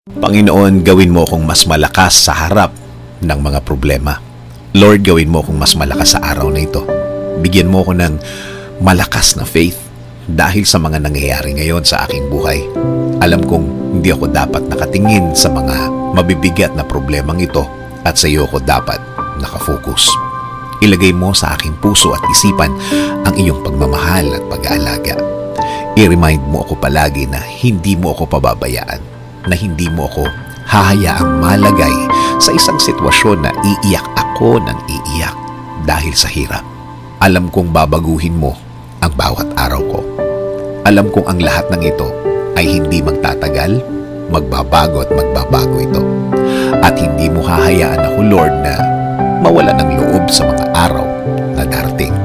Panginoon, gawin mo akong mas malakas sa harap ng mga problema. Lord, gawin mo akong mas malakas sa araw na ito. Bigyan mo ako ng malakas na faith dahil sa mga nangyayari ngayon sa aking buhay. Alam kong hindi ako dapat nakatingin sa mga mabibigat na problemang ito at sa iyo ako dapat nakafocus. Ilagay mo sa aking puso at isipan ang iyong pagmamahal at pag-aalaga. I-remind mo ako palagi na hindi mo ako pababayaan, na hindi mo ako hahayaang malagay sa isang sitwasyon na iiyak ako ng iiyak dahil sa hirap. Alam kong babaguhin mo ang bawat araw ko. Alam kong ang lahat ng ito ay hindi magtatagal, magbabago at magbabago ito. At hindi mo hahayaan ako, Lord, na mawala ng loob sa mga araw na darating.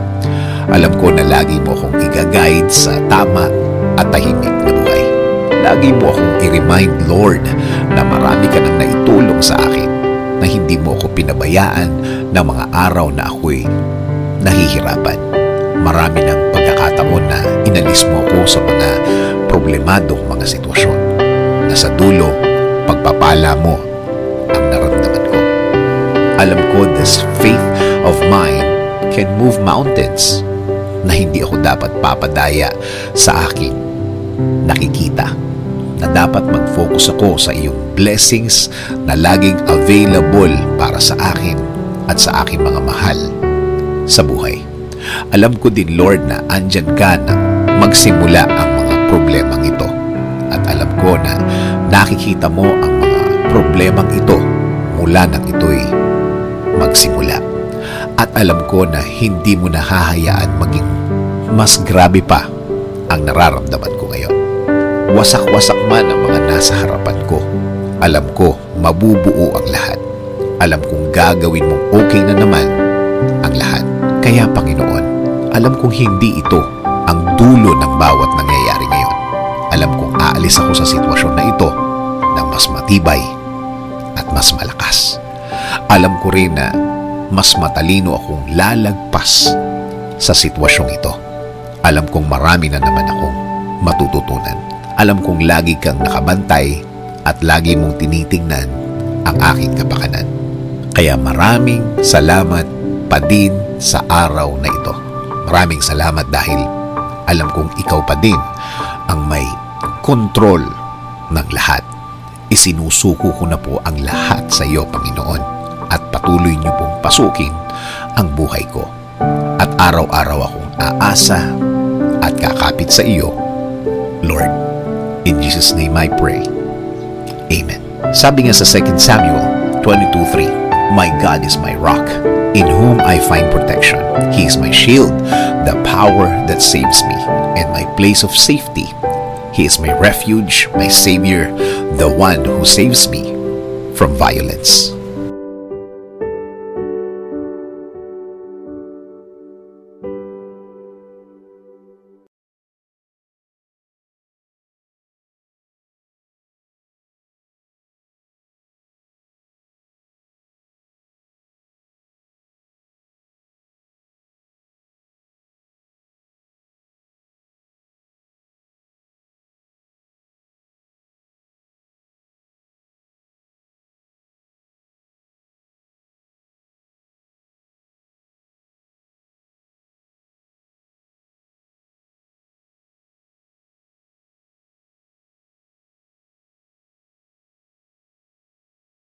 Alam ko na lagi mo akong i-guide sa tama at tahimik na buhay. Lagi mo akong i-remind, Lord, na marami ka nang naitulong sa akin, na hindi mo ako pinabayaan ng mga araw na ako'y nahihirapan. Marami ng pagkakataon na inalis mo ako sa mga problemadong mga sitwasyon, na sa dulo, pagpapala mo ang naramdaman ko. Alam ko, this faith of mine can move mountains, na hindi ako dapat papadaya sa aking nakikita, na dapat mag-focus ako sa iyong blessings na laging available para sa akin at sa aking mga mahal sa buhay. Alam ko din, Lord, na andyan ka na magsimula ang mga problemang ito. At alam ko na nakikita mo ang mga problemang ito mula nang ito'y magsimula. At alam ko na hindi mo nahahayaan maging mas grabe pa ang nararamdaman ko ngayon. Wasak-wasak man ang mga nasa harapan ko, alam ko mabubuo ang lahat. Alam kong gagawin mong okay na naman ang lahat. Kaya, Panginoon, alam kong hindi ito ang dulo ng bawat nangyayari ngayon. Alam kong aalis ako sa sitwasyon na ito ng mas matibay at mas malakas. Alam ko rin na mas matalino akong lalagpas sa sitwasyong ito. Alam kong marami na naman akong matututunan. Alam kong lagi kang nakabantay at lagi mong tinitingnan ang aking kapakanan. Kaya maraming salamat pa din sa araw na ito. Maraming salamat dahil alam kong ikaw pa din ang may kontrol ng lahat. Isinusuko ko na po ang lahat sa iyo, Panginoon, at patuloy niyo pong pasukin ang buhay ko. At araw-araw akong aasa at kakapit sa iyo, Lord. In Jesus' name I pray. Amen. Sabi nga sa 2 Samuel 22:3, My God is my rock, in whom I find protection. He is my shield, the power that saves me, and my place of safety. He is my refuge, my Savior, the one who saves me from violence.